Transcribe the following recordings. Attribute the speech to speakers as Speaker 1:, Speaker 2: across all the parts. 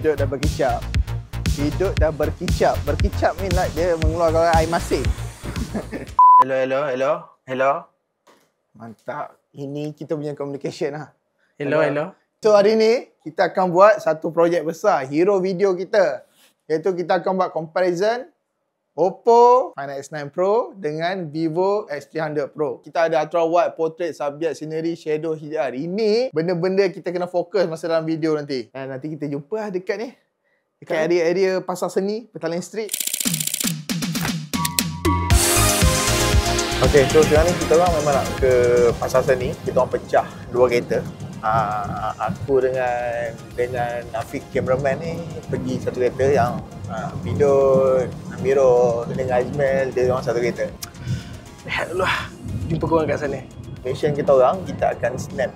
Speaker 1: Hidup dah berkicap. Hidup dah berkicap. Berkicap ni like dia mengeluarkan air masin. Hello. Mantap. Ini kita punya communication lah.
Speaker 2: Hello.
Speaker 1: So hari ni kita akan buat satu projek besar, hero video kita. Iaitu kita akan buat comparison Oppo Find X9 Pro dengan Vivo X300 Pro. Kita ada ultra wide, portrait, subject, scenery, shadow, HDR. Ini benda-benda kita kena fokus masa dalam video nanti. Dan nanti kita jumpa lah dekat ni. Dekat area-area Pasar Seni, Petaling Street. Okay, so sekarang ni kita orang memang nak ke Pasar Seni. Kita orang pecah dua kereta. Aku dengan Afiq cameraman ni pergi satu kereta yang Bidon, Amiro dengan Ajmel, dia orang satu kereta.
Speaker 2: Lihat dulu lah. Jumpa korang kat sana.
Speaker 1: Mission kita orang, kita akan snap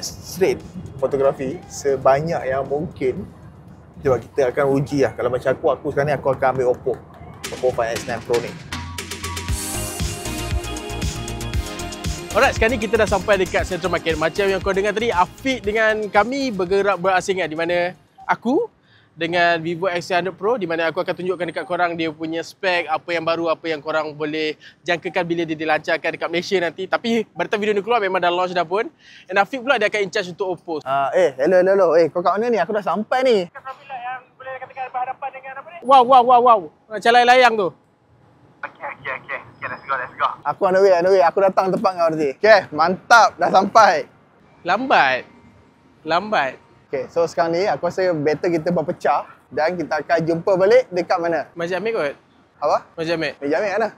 Speaker 1: straight fotografi sebanyak yang mungkin. Sebab kita akan uji lah. Kalau macam aku sekarang ni aku akan ambil Oppo Find X9 Pro ni.
Speaker 2: Alright, sekarang ni kita dah sampai dekat Central Market. Macam yang kau dengar tadi, Afiq dengan kami bergerak berasingan, di mana aku dengan Vivo X300 Pro, di mana aku akan tunjukkan dekat korang dia punya spek, apa yang baru, apa yang korang boleh jangkakan bila dia dilancarkan dekat Malaysia nanti. Tapi pada time video ni keluar memang dah launch dah pun. Dan Afiq pula dia akan in charge untuk Oppo.
Speaker 1: Hello. Kau kat mana ni? Aku dah sampai ni.
Speaker 2: Traffic light yang boleh katakan berhadapan dengan apa ni? Wow. Macam layang tu.
Speaker 1: Okay, let's go. Aku on the way. Aku datang tempat kau nanti. Okay, mantap. Dah sampai.
Speaker 2: Lambat.
Speaker 1: Okay, so sekarang ni aku rasa better kita berpecah. Dan kita akan jumpa balik dekat mana?
Speaker 2: Masjid Amir kot?
Speaker 1: Apa?
Speaker 2: Masjid Amir.
Speaker 1: Meja ambil mana?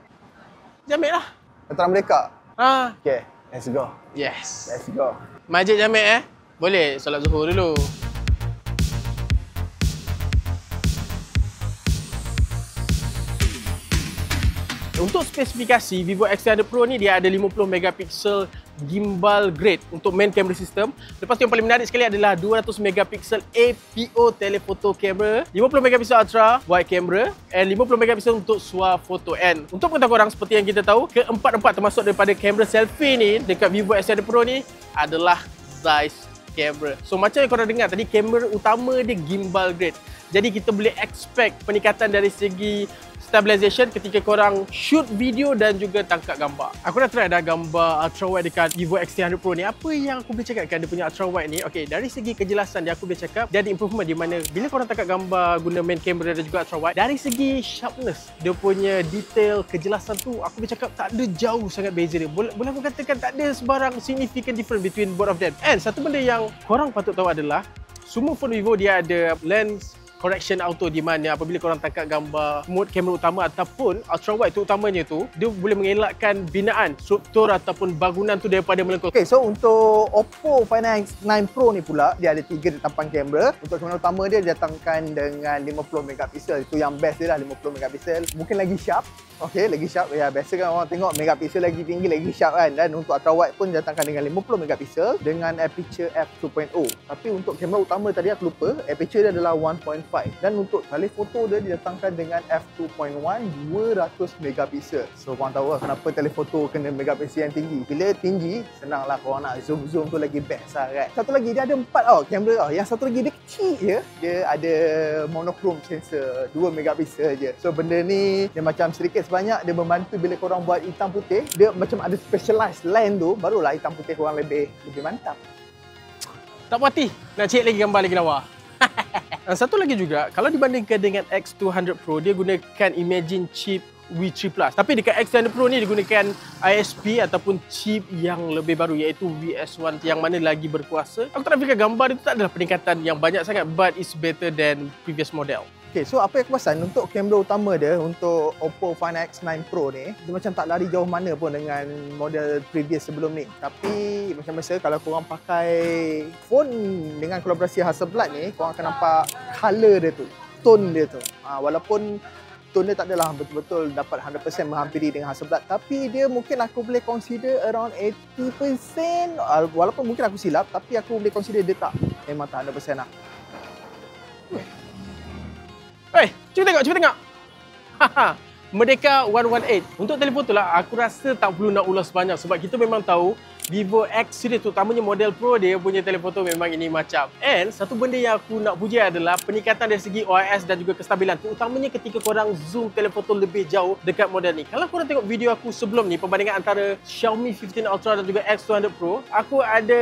Speaker 2: Jamik lah.
Speaker 1: Veteran Merdeka?
Speaker 2: Ha.
Speaker 1: Okay, let's go.
Speaker 2: Yes.
Speaker 1: Let's go.
Speaker 2: Masjid Jamik Boleh solat Zuhur dulu. Untuk spesifikasi, Vivo X300 Pro ni dia ada 50 megapiksel gimbal grade untuk main camera system. Lepas tu yang paling menarik sekali adalah 200 megapiksel APO telephoto camera, 50 megapiksel ultra wide camera and 50 megapiksel untuk swafoto. And untuk pengetahuan korang, seperti yang kita tahu, keempat-empat termasuk daripada kamera selfie ni dekat Vivo X300 Pro ni adalah Zeiss camera. So macam yang korang dengar tadi, kamera utama dia gimbal grade. Jadi kita boleh expect peningkatan dari segi stabilization ketika korang shoot video dan juga tangkap gambar. Aku dah try dah gambar ultra wide dekat Vivo X300 Pro ni. Apa yang aku boleh cakapkan dia punya ultra wide ni? Okay, dari segi kejelasan dia aku boleh cakap dia ada improvement di mana bila korang tangkap gambar guna main camera dan juga ultra wide, dari segi sharpness, dia punya detail, kejelasan tu aku boleh cakap tak ada jauh sangat beza dia. Boleh aku katakan tak ada sebarang significant difference between both of them. And satu benda yang korang patut tahu adalah semua phone Vivo dia ada lens correction auto, di mana apabila korang tangkap gambar mode kamera utama ataupun ultra wide tu utamanya tu, dia boleh mengelakkan binaan struktur ataupun bangunan tu daripada melengkung.
Speaker 1: Okay, so untuk Oppo Find X9 Pro ni pula, dia ada 3 tetapan kamera. Untuk kamera utama dia didatangkan dengan 50 megapiksel. Itu yang best dia lah, 50 megapiksel. Mungkin lagi sharp. Okay, lagi sharp. Ya, biasa kan orang tengok megapiksel lagi tinggi, lagi sharp kan. Dan untuk ultra wide pun didatangkan dengan 50 megapiksel dengan aperture f2.0. Tapi untuk kamera utama tadi aku lupa, aperture dia adalah 1.5. Dan untuk telefoto dia didatangkan dengan f2.1 200 megapiksel. So korang tahu lah kenapa telefoto kena megapiksel yang tinggi. Bila tinggi, senanglah korang nak zoom tu lagi best lah kan. Satu lagi dia ada 4 kamera tau. Yang satu lagi dia kecil je. Dia ada monochrome sensor 2 megapiksel je. So benda ni dia macam sedikit sebanyak dia membantu bila korang buat hitam putih. Dia macam ada specialized lens tu, barulah hitam putih korang lebih mantap.
Speaker 2: Tak puas hati nak cek lagi gambar lagi lawa. Satu lagi juga, kalau dibandingkan dengan X200 Pro, dia gunakan Imagine chip V3 Plus. Tapi dekat X300 Pro ni digunakan ISP ataupun chip yang lebih baru, iaitu VS1, yang mana lagi berkuasa. Aku tak nak fikir gambar itu tak adalah peningkatan yang banyak sangat, but it's better than previous model.
Speaker 1: Okay, so apa yang aku perasan untuk kamera utama dia, untuk Oppo Find X9 Pro ni, dia macam tak lari jauh mana pun dengan model previous sebelum ni. Tapi macam biasa kalau korang pakai phone dengan kolaborasi Hasselblad ni, korang akan nampak color dia tu, tone dia tu. Walaupun tone dia tak adalah betul-betul dapat 100% menghampiri dengan Hasselblad, tapi dia mungkin aku boleh consider around 80%. Walaupun mungkin aku silap, tapi aku boleh consider dia tak, memang tak 100% lah.
Speaker 2: Cuba tengok. Merdeka 118. Untuk telefon tu lah, aku rasa tak perlu nak ulas banyak sebab kita memang tahu Vivo X series, terutamanya model Pro, dia punya telefoto memang ini macam. And satu benda yang aku nak puji adalah peningkatan dari segi OIS dan juga kestabilan, terutamanya ketika korang zoom telefoto lebih jauh dekat model ni. Kalau korang tengok video aku sebelum ni, perbandingan antara Xiaomi 15 Ultra dan juga X200 Pro, aku ada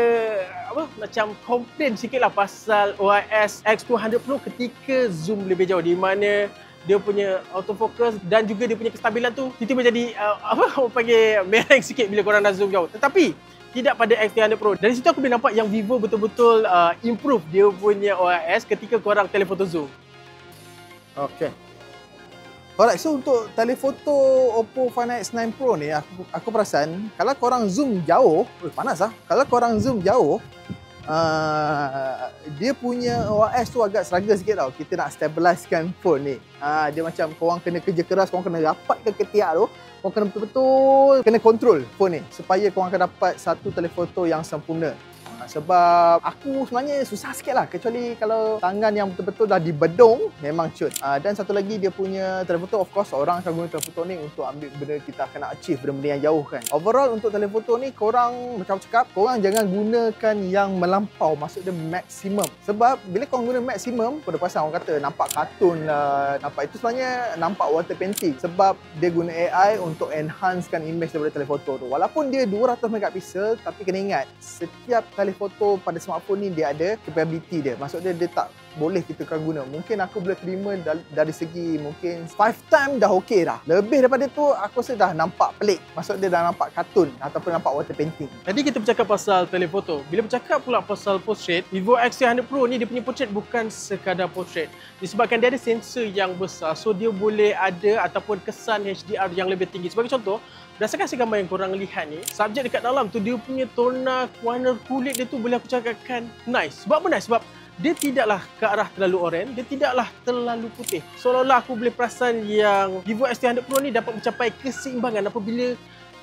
Speaker 2: macam komplain sikit lah pasal OIS X200 Pro ketika zoom lebih jauh, di mana dia punya autofocus dan juga dia punya kestabilan tu tiba-tiba jadi orang panggil mereng sikit bila korang dah zoom jauh. Tetapi tidak pada X300 Pro. Dari situ aku boleh nampak yang Vivo betul-betul improve dia punya OIS ketika korang telefoto zoom.
Speaker 1: Okay. Alright, so untuk telefoto Oppo Find X9 Pro ni, aku perasan kalau korang zoom jauh, panas lah. Kalau korang zoom jauh, dia punya OIS tu agak struggle sikit tau. Kita nak stabilizekan phone ni. Dia macam korang kena kerja keras, korang kena rapatkan ketiak tu. Korang kena betul-betul kena control phone ni supaya korang akan dapat satu telefoto yang sempurna. Sebab aku sebenarnya susah sikit lah, kecuali kalau tangan yang betul-betul dah dibedung, memang cut. Dan satu lagi dia punya telefoto, of course orang akan guna telefoto ni untuk ambil benda kita akan nak achieve, benda-benda yang jauh kan. Overall untuk telefoto ni, korang macam cakap, korang jangan gunakan yang melampau, maksud dia maksimum. Sebab bila korang guna maksimum, pada pasal orang kata nampak kartun lah, nampak itu sebenarnya nampak water painting. Sebab dia guna AI untuk enhancekan image daripada telefoto tu. Walaupun dia 200 megapiksel, tapi kena ingat, setiap telefoto pada smartphone ni dia ada capability dia. Maksud dia tak boleh kita kan guna. Mungkin aku boleh terima dari segi mungkin 5 time dah okey dah. Lebih daripada tu aku rasa dah nampak pelik. Maksud dia dah nampak kartun ataupun nampak water painting.
Speaker 2: Tadi kita bercakap pasal telefoto. Bila bercakap pula pasal portrait, Vivo X300 Pro ni dia punya portrait bukan sekadar portrait. Disebabkan dia ada sensor yang besar, so dia boleh ada ataupun kesan HDR yang lebih tinggi. Sebagai contoh, berdasarkan hasil gambar yang korang lihat ni, subjek dekat dalam tu dia punya tona warna kulit dia tu boleh aku cakapkan nice. Sebab apa nice? Sebab dia tidaklah ke arah terlalu oranye, dia tidaklah terlalu putih. Seolah-olah aku boleh perasan yang Vivo X300 Pro ni dapat mencapai keseimbangan apabila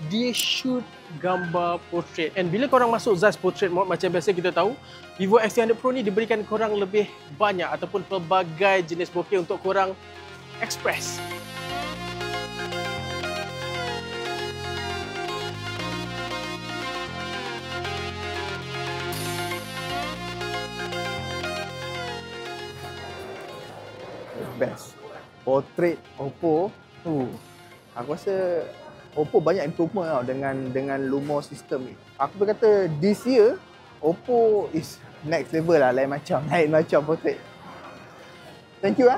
Speaker 2: dia shoot gambar portrait. And bila korang masuk Zeiss Portrait Mode, macam biasa kita tahu, Vivo X300 Pro ni diberikan korang lebih banyak ataupun pelbagai jenis bokeh untuk korang express.
Speaker 1: Best. Portrait Oppo tu. Aku rasa Oppo banyak improvement tau dengan Lumos system ni. Aku berkata this year Oppo is next level lah, lain macam portrait. Thank you .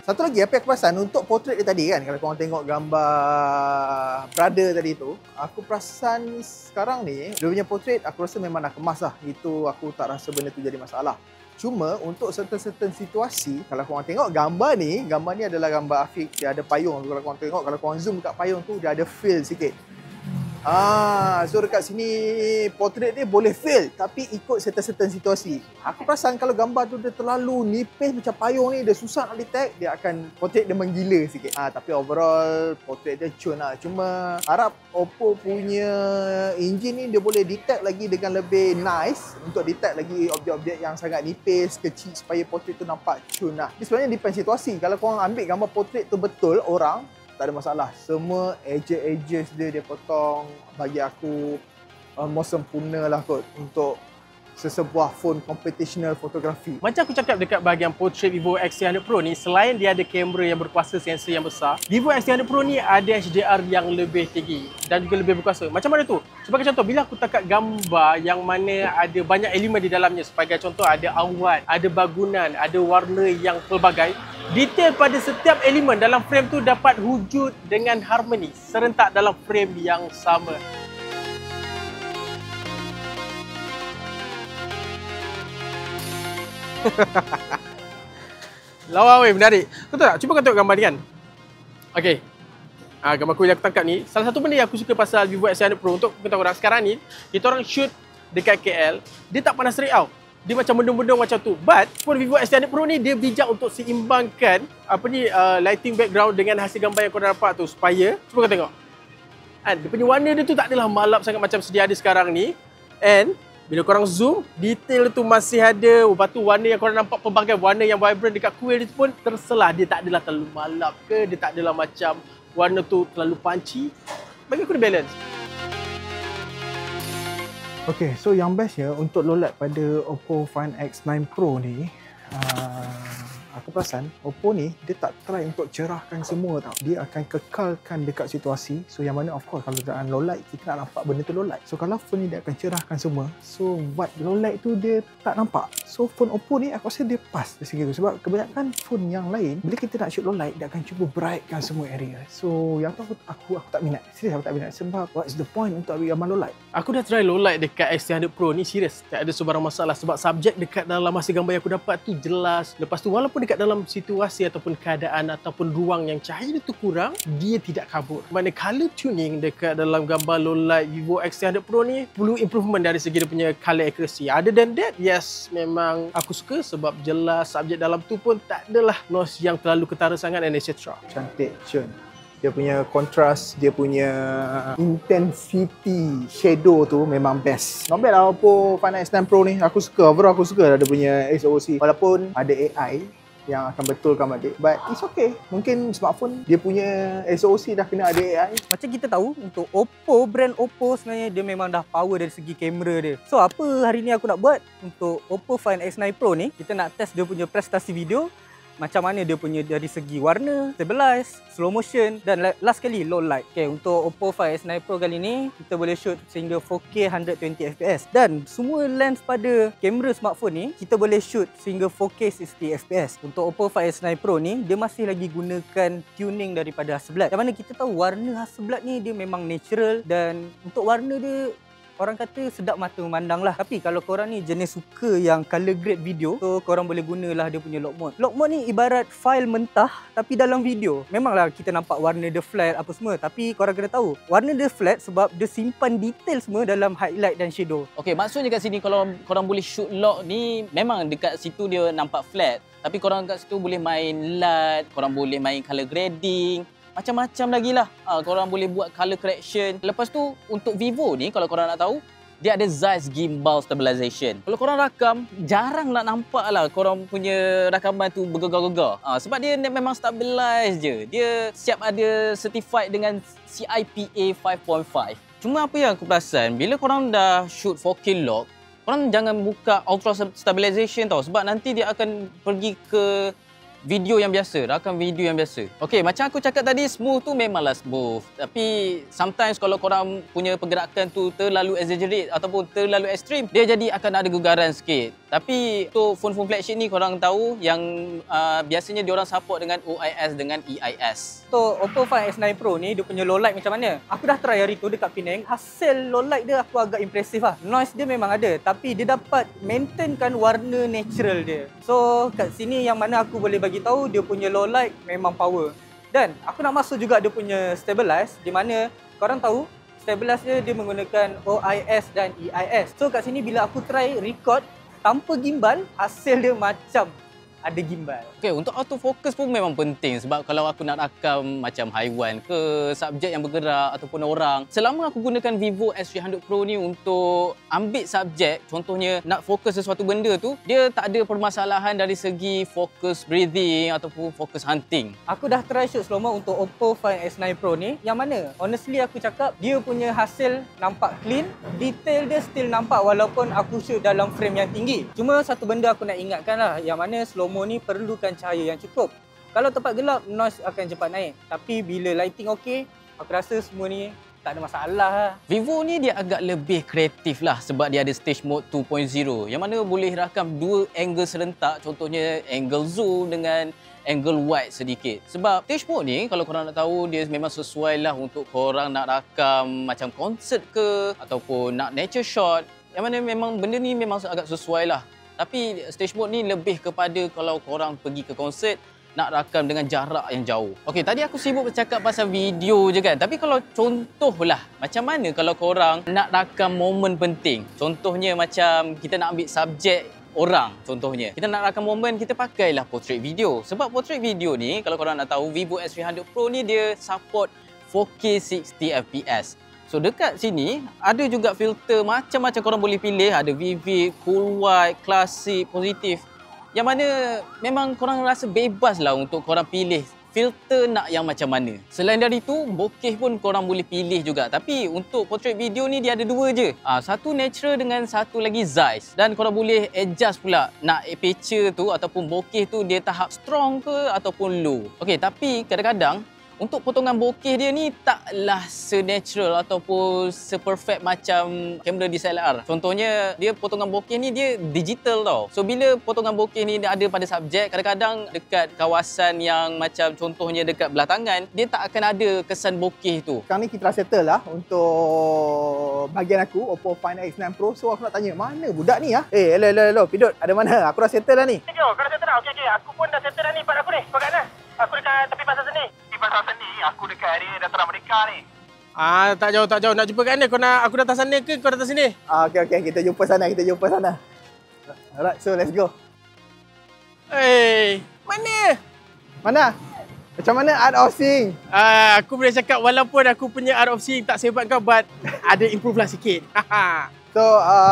Speaker 1: Satu lagi apa yang aku perasan untuk portrait dia tadi kan, kalau korang tengok gambar brother tadi tu, aku perasan sekarang ni dia punya portrait aku rasa memang dah kemas lah. Itu aku tak rasa benda tu jadi masalah. Cuma untuk certain situasi, kalau korang tengok gambar ni adalah gambar Afiq, dia ada payung. Kalau korang tengok, kalau korang zoom kat payung tu, dia ada feel sikit. So dekat sini portrait dia boleh fail, tapi ikut certain situasi. Aku perasan kalau gambar tu dia terlalu nipis macam payung ni, dia susah nak detect, dia akan portrait dia menggila sikit. Tapi overall portrait dia cun lah. Cuma harap Oppo punya engine ni dia boleh detect lagi dengan lebih nice, untuk detect lagi objek-objek yang sangat nipis, kecil, supaya portrait tu nampak cun lah. Dia sebenarnya depend situasi. Kalau korang ambil gambar portrait tu betul orang, tak ada masalah. Semua edges dia potong. Bagi aku most sempurna lah kot untuk sesebuah phone computational fotografi.
Speaker 2: Macam aku cakap dekat bahagian portrait Vivo X300 Pro ni, selain dia ada kamera yang berkuasa, sensor yang besar, Vivo X300 Pro ni ada HDR yang lebih tinggi dan juga lebih berkuasa. Macam mana tu? Sebagai contoh, bila aku tangkap gambar yang mana ada banyak elemen di dalamnya, sebagai contoh ada awan, ada bangunan, ada warna yang pelbagai, detail pada setiap elemen dalam frame tu dapat wujud dengan harmoni serentak dalam frame yang sama. Lawa weh, menarik. Kau tahu tak? Cuba kau tengok gambar ni kan. Okey. Gambar aku yang aku tangkap ni, salah satu benda yang aku suka pasal Vivo X300 Pro, untuk kita orang sekarang ni, kita orang shoot dekat KL, dia tak panas terik tau. Dia macam bendung-bendung macam tu. But phone Vivo X300 Pro ni dia bijak untuk seimbangkan lighting background dengan hasil gambar yang kau dapat tu, supaya cuba kau tengok. Dia punya warna dia tu tak adalah malap sangat macam sedia ada sekarang ni. And bila korang zoom, detail tu masih ada. Lepas tu warna yang korang nampak pelbagai warna yang vibrant dekat kuil dia pun terselah. Dia tak adalah terlalu malap ke, dia tak adalah macam warna tu terlalu punchy. Bagi aku dia balance.
Speaker 1: Okay, so yang bestnya untuk low light pada Oppo Find X9 Pro ni, aku perasan Oppo ni dia tak try untuk cerahkan semua tau. Dia akan kekalkan dekat situasi. So yang mana of course kalau dalam low light kita nak nampak benda tu low light. So kalau phone ni dia akan cerahkan semua. So buat low light tu dia tak nampak. So phone Oppo ni aku rasa dia pas dari segi tu. Sebab kebanyakan phone yang lain bila kita nak shoot low light dia akan cuba brightkan semua area. So yang tu aku tak minat. Serius aku tak minat. Sebab what's the point untuk ambil gambar low light?
Speaker 2: Aku dah try low light dekat X300 Pro ni, serius tak ada sebarang masalah sebab subjek dekat dalam hasil gambar yang aku dapat tu jelas. Lepas tu walaupun dekat dalam situasi ataupun keadaan ataupun ruang yang cahaya tu kurang, dia tidak kabur. Mana color tuning dekat dalam gambar low light Vivo X300 Pro ni perlu improvement dari segi dia punya color accuracy. Other than that, yes, memang aku suka sebab jelas subjek dalam tu pun tak adalah noise yang terlalu ketara sangat and etc.
Speaker 1: Cantik Chun. Dia punya kontras, dia punya intensity shadow tu memang best. Not bad lah Oppo Find X9 Pro ni. Aku suka, overall aku suka dia punya SoC. Walaupun ada AI yang akan betulkan balik, but it's okay. Mungkin smartphone dia punya SoC dah kena ada AI.
Speaker 3: Macam kita tahu untuk Oppo, brand Oppo sebenarnya dia memang dah power dari segi kamera dia. So apa hari ni aku nak buat untuk Oppo Find X9 Pro ni, kita nak test dia punya prestasi video. Macam mana dia punya dari segi warna, stabilize, slow motion dan last kali low light. Okay, untuk Oppo Find X9 Pro kali ni kita boleh shoot sehingga 4K 120fps dan semua lens pada kamera smartphone ni kita boleh shoot sehingga 4K 60fps. Untuk Oppo Find X9 Pro ni dia masih lagi gunakan tuning daripada Hasselblad. Yang mana kita tahu warna Hasselblad ni dia memang natural dan untuk warna dia orang kata sedap mata memandang lah. Tapi kalau korang ni jenis suka yang color grade video, so korang boleh gunalah dia punya lock mode. Lock mode ni ibarat file mentah tapi dalam video. Memanglah kita nampak warna dia flat apa semua, tapi korang kena tahu warna dia flat sebab dia simpan detail semua dalam highlight dan shadow.
Speaker 4: Okey, maksudnya kat sini kalau korang boleh shoot lock ni memang dekat situ dia nampak flat. Tapi korang kat situ boleh main light, korang boleh main color grading, macam-macam lagi lah. Korang boleh buat color correction. Lepas tu untuk Vivo ni kalau korang nak tahu, dia ada Zeiss Gimbal Stabilization. Kalau korang rakam, jarang nak nampak lah korang punya rakaman tu bergegar-gegar. Sebab dia memang stabilize je. Dia siap ada certified dengan CIPA 5.5. Cuma apa yang aku perasan, bila korang dah shoot 4K lock, korang jangan buka Ultra Stabilization tau. Sebab nanti dia akan pergi ke video yang biasa, rakam video yang biasa. Okey, macam aku cakap tadi, smooth tu memanglah smooth. Tapi sometimes kalau korang punya pergerakan tu terlalu exaggerate ataupun terlalu ekstrim, dia jadi akan ada gegaran sikit. Tapi untuk phone-phone flagship ni korang tahu yang biasanya diorang support dengan OIS dengan EIS.
Speaker 3: So Oppo Find X9 Pro ni dia punya low light macam mana? Aku dah try hari tu dekat Penang. Hasil low light dia aku agak impresif lah. Noise dia memang ada tapi dia dapat maintainkan warna natural dia. So kat sini yang mana aku boleh bagi tahu dia punya low light memang power. Dan aku nak masuk juga dia punya stabilize di mana korang tahu stabilize dia menggunakan OIS dan EIS. So kat sini bila aku try record tanpa gimbal, hasil dia macam ada gimbal.
Speaker 4: Okey, untuk autofocus pun memang penting sebab kalau aku nak rakam macam haiwan ke, subjek yang bergerak ataupun orang, selama aku gunakan Vivo S300 Pro ni untuk ambil subjek, contohnya nak fokus sesuatu benda tu, dia tak ada permasalahan dari segi fokus breathing ataupun fokus hunting.
Speaker 3: Aku dah try shoot slow-mo untuk Oppo Find X9 Pro ni, yang mana honestly aku cakap dia punya hasil nampak clean, detail dia still nampak walaupun aku shoot dalam frame yang tinggi. Cuma satu benda aku nak ingatkan lah, yang mana slow-mo ni perlukan cahaya yang cukup. Kalau tempat gelap, noise akan cepat naik. Tapi bila lighting okey, aku rasa semua ni tak ada masalah lah.
Speaker 4: Vivo ni dia agak lebih kreatif lah sebab dia ada stage mode 2.0 yang mana boleh rakam dua angle serentak, contohnya angle zoom dengan angle wide sedikit. Sebab stage mode ni kalau korang nak tahu dia memang sesuai lah untuk korang nak rakam macam konsert ke ataupun nak nature shot, yang mana memang benda ni memang agak sesuai lah. Tapi stage mode ni lebih kepada kalau korang pergi ke konsert nak rakam dengan jarak yang jauh. Okey, tadi aku sibuk bercakap pasal video je kan. Tapi kalau contohlah, macam mana kalau korang nak rakam momen penting? Contohnya macam kita nak ambil subjek orang contohnya. Kita nak rakam momen, kita pakailah portrait video. Sebab portrait video ni kalau korang nak tahu Vivo S300 Pro ni dia support 4K 60fps. So dekat sini ada juga filter macam-macam korang boleh pilih. Ada vivid, cool white, classic, positif. Yang mana memang korang rasa bebas lah untuk korang pilih filter nak yang macam mana. Selain dari itu, bokeh pun korang boleh pilih juga. Tapi untuk portrait video ni dia ada dua je. Satu natural dengan satu lagi Zeiss. Dan korang boleh adjust pula nak aperture tu ataupun bokeh tu dia tahap strong ke ataupun low. Okey, tapi kadang-kadang untuk potongan bokeh dia ni taklah se-natural ataupun se-perfect macam kamera DSLR. Contohnya, dia potongan bokeh ni dia digital tau. So, bila potongan bokeh ni ada pada subjek, kadang-kadang dekat kawasan yang macam contohnya dekat belah tangan, dia tak akan ada kesan bokeh tu.
Speaker 1: Sekarang ni kita dah settle lah untuk bahagian aku, Oppo Find X9 Pro. So, aku nak tanya, mana budak ni ah? Hello, Pidot, ada mana? Aku dah settle dah ni.
Speaker 2: Kau dah settle dah? Okey. Aku pun dah settle dah ni part aku ni. Kau kat mana? Aku dekat tepi pasar seni.
Speaker 5: Di pasar seni, aku dekat area Dataran Merdeka ni.
Speaker 2: Tak jauh. Nak jumpa kat mana? Aku datang sana ke kau datang sini?
Speaker 1: Okey. Kita jumpa sana. Alright, so let's go. Mana? Macam mana art of seeing?
Speaker 2: Aku boleh cakap walaupun aku punya art of seeing tak sehebat kau, but ada improve lah sikit.
Speaker 1: So,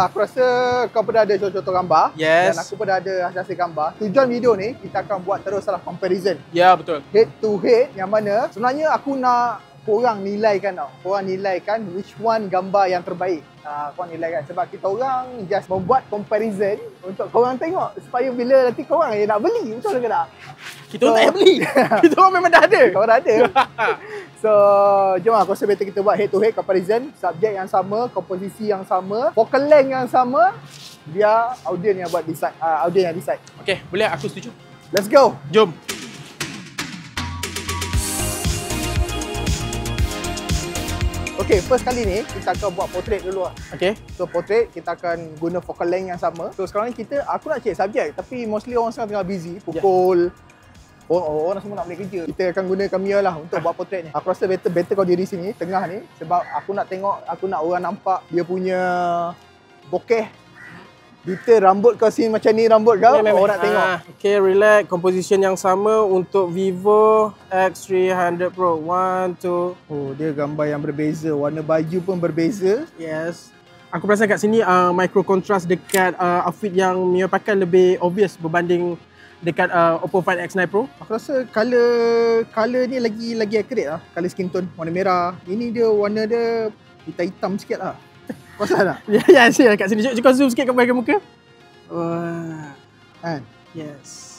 Speaker 1: aku rasa kau pun dah ada contoh gambar.
Speaker 2: Yes.
Speaker 1: Dan aku pun dah ada hasil gambar. Tujuan video ni, kita akan buat teruslah comparison.
Speaker 2: Ya, betul.
Speaker 1: Head to head, yang mana sebenarnya aku nak korang nilaikan tau. Korang nilaikan which one gambar yang terbaik. Korang nilaikan. Sebab kita orang just membuat comparison untuk korang tengok. Supaya bila nanti korang yang nak beli. Betul ke tak?
Speaker 2: Kita orang tak payah beli. Kita orang memang dah ada.
Speaker 1: Korang dah ada. So, jom aku rasa better kita buat head to head comparison. Subjek yang sama, komposisi yang sama, focal length yang sama. Biar audience yang buat decide. Audience yang decide.
Speaker 2: Okey, boleh, aku setuju.
Speaker 1: Let's go.
Speaker 2: Jom.
Speaker 1: Okay, first kali ni kita akan buat portrait dulu lah.
Speaker 2: Okey.
Speaker 1: So portrait kita akan guna focal length yang sama. So sekarang ni aku nak cek subjek tapi mostly orang sekarang tengah busy. Pukul orang semua nak balik kerja. Kita akan guna Camia lah untuk buat portrait ni. Aku rasa better kau diri sini tengah ni sebab aku nak orang nampak dia punya bokeh. Detail rambut kau sini macam ni rambut kau, orang nak tengok.
Speaker 2: Okay, relax. Composition yang sama untuk Vivo X300 Pro. 1, 2.
Speaker 1: Oh, dia gambar yang berbeza. Warna baju pun berbeza.
Speaker 2: Yes. Aku perasan kat sini micro contrast dekat outfit yang Mia pakai lebih obvious berbanding dekat Oppo Find X9 Pro.
Speaker 1: Aku rasa color ni lagi accurate lah. Color skin tone warna merah. Ini dia warna dia hitam-hitam sikit lah. Kau salah tak?
Speaker 2: Ya, kat sini. Cuba zoom sikit kat bahagian muka. Wah.
Speaker 1: Kan?
Speaker 2: Yes.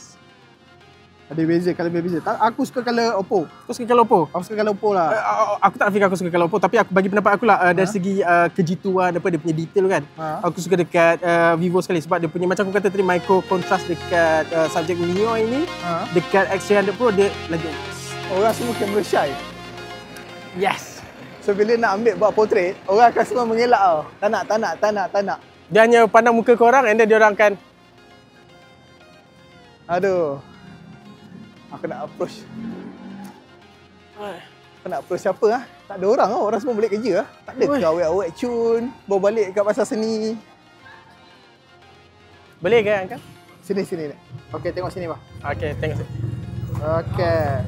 Speaker 1: Ada beza, color beza. Aku suka color Oppo.
Speaker 2: Kau suka kalau Oppo?
Speaker 1: Aku suka color Oppo lah.
Speaker 2: Aku tak fikir aku suka kalau Oppo, tapi aku bagi pendapat aku lah dari segi kejituan dia punya detail kan. Aku suka dekat Vivo sekali sebab dia punya macam aku kata tadi micro contrast dekat subjek Mio ini. Dekat X300 Pro dia lagi
Speaker 1: orang semua camera shy.
Speaker 2: Yes.
Speaker 1: So bila nak ambil buat portrait, orang akan semua mengelak tau. Tak nak.
Speaker 2: Dia hanya pandang muka korang and then dia orang akan
Speaker 1: aduh. Aku nak approach. Aku nak approach siapa ah? Tak ada orang tau. Orang semua balik kerja ah. Tak ada ke awet-awet cun bawa balik kat pasar seni.
Speaker 2: boleh ke Angkat?
Speaker 1: Sini. Okey, tengok sini bah.
Speaker 2: Okay, tengok sini.
Speaker 1: Okey.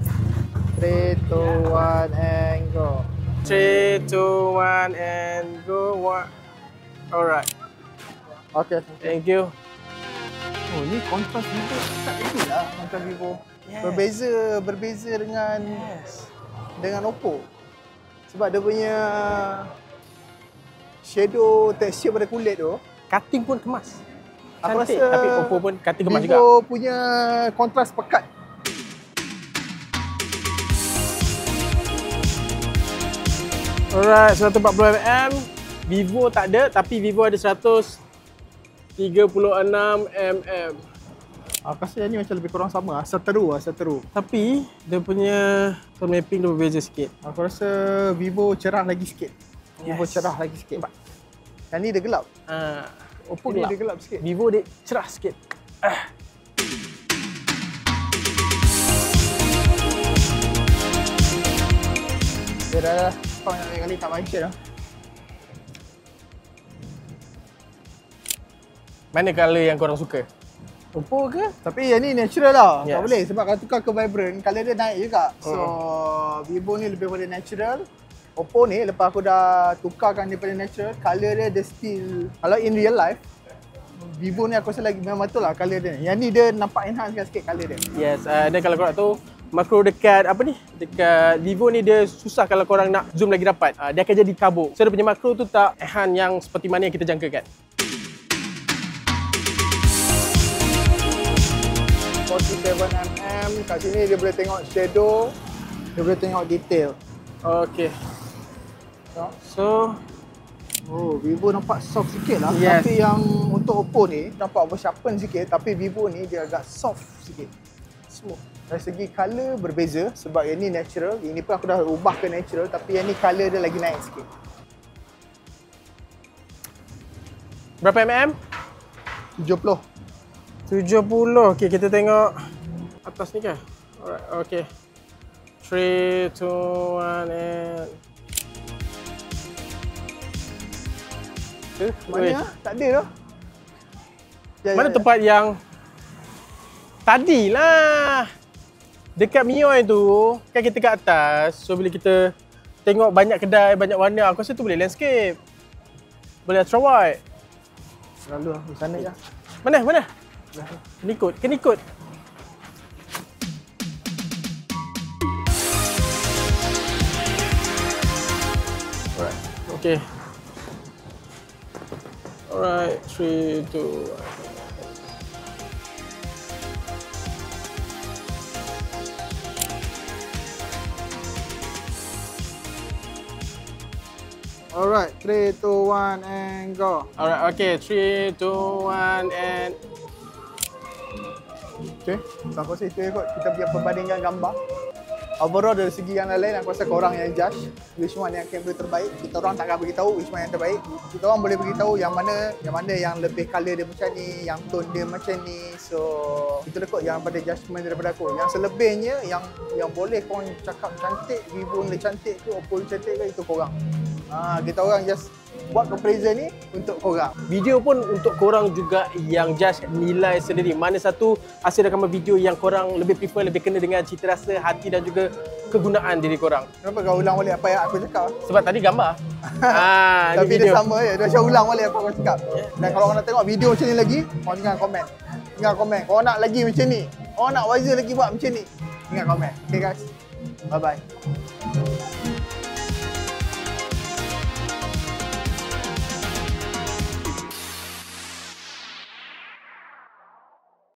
Speaker 1: 3, 2, 1 and go.
Speaker 2: 3, 2, 1 and go. Alright.
Speaker 1: Okey.
Speaker 2: Thank you.
Speaker 1: Oh, ni kontras Vivo. Tak ada lah kontras Vivo.
Speaker 2: Yes.
Speaker 1: Berbeza dengan Oppo. Sebab dia punya shadow texture pada kulit tu,
Speaker 2: Cutting pun kemas.
Speaker 1: aku
Speaker 2: Cantik.
Speaker 1: rasa
Speaker 2: Tapi Oppo pun cutting kemas juga.
Speaker 1: Vivo punya kontras pekat.
Speaker 2: Alright, 140mm. Vivo tak ada, tapi Vivo ada 136mm.
Speaker 1: Aku rasa yang ni macam lebih kurang sama lah. Seteru.
Speaker 2: Tapi dia punya tone mapping dia berbeza sikit.
Speaker 1: Aku rasa Vivo cerah lagi sikit. Vivo cerah lagi sikit. Yang ni dia gelap.
Speaker 2: Oppo
Speaker 1: Ini
Speaker 2: gelap.
Speaker 1: dia gelap sikit.
Speaker 2: Vivo dia cerah sikit.
Speaker 1: Dia dah kau nak kali tak baca dah.
Speaker 2: Mana colour yang korang suka? Oppo ke?
Speaker 1: Tapi yang ni natural lah.
Speaker 2: Yes.
Speaker 1: Tak boleh sebab kalau tukar ke vibrant, colour dia naik juga. So, Vivo ni lebih pada natural. Oppo ni lepas aku dah tukarkan daripada natural, colour dia still, kalau in real life, Vivo ni aku rasa lagi memang betul lah colour dia. Yang ni dia nampak enhance sikit colour dia.
Speaker 2: Yes, dan kalau korang tahu, makro dekat apa ni? Dekat Vivo ni dia susah kalau korang nak zoom lagi rapat. Dia akan jadi kabur. So dia punya makro tu tak enhance yang seperti mana yang kita jangkakan.
Speaker 1: 47mm. Kat sini dia boleh tengok shadow, dia boleh tengok detail.
Speaker 2: Okey. So
Speaker 1: Vivo nampak soft sikit lah.
Speaker 2: Yes.
Speaker 1: Tapi yang untuk Oppo ni nampak over-sharpen sikit, tapi Vivo ni dia agak soft sikit. Smooth. Dari segi color berbeza sebab yang ni natural. Ini pun aku dah ubah ke natural, tapi yang ni color dia lagi naik sikit.
Speaker 2: berapa mm?
Speaker 1: 70.
Speaker 2: 70. Okey, kita tengok atas ni kan? Alright, okey. 3, 2, 1 and
Speaker 1: Mana? Tak ada dah.
Speaker 2: Mana tempat yang tadilah dekat MIUI tu kan kita kat atas. So bila kita tengok banyak kedai, banyak warna, aku rasa tu boleh landscape. Boleh ultra wide.
Speaker 1: Lalu di sana je.
Speaker 2: Mana? Kena ikut. Alright. Okay. Alright, 3, 2, 1.
Speaker 1: Alright, 3, 2, 1 and go.
Speaker 2: Alright, okay. 3, 2, 1 and
Speaker 1: Okay, so aku rasa itu je kot. Kita biar perbandingkan gambar. Overall dari segi yang lain, aku rasa korang yang judge which one yang kamera terbaik. Kita orang takkan beritahu which one yang terbaik. Kita orang boleh beritahu yang mana yang lebih color dia macam ni, yang tone dia macam ni. So itu lah kot yang pada judgement daripada aku. Yang selebihnya yang boleh korang cakap cantik, Vivo ni cantik ke, Oppo ni cantik ke, itu korang. Kita orang just buat comparison ni untuk korang.
Speaker 2: video pun untuk korang juga yang judge nilai sendiri. Mana satu hasil rakaman video yang korang lebih prefer, lebih kena dengan cita rasa, hati dan juga kegunaan diri korang.
Speaker 1: Kenapa kau ulang balik apa yang aku cakap?
Speaker 2: Sebab tadi gambar. Ni
Speaker 1: Tapi
Speaker 2: video.
Speaker 1: dia sama je. Dia macam ulang balik apa aku cakap. Dan kalau korang nak tengok video macam ni lagi, korang tinggal komen. Tinggal komen. Korang nak lagi macam ni. Korang nak Waizer lagi buat macam ni. Tinggal komen. Okay guys. Bye-bye.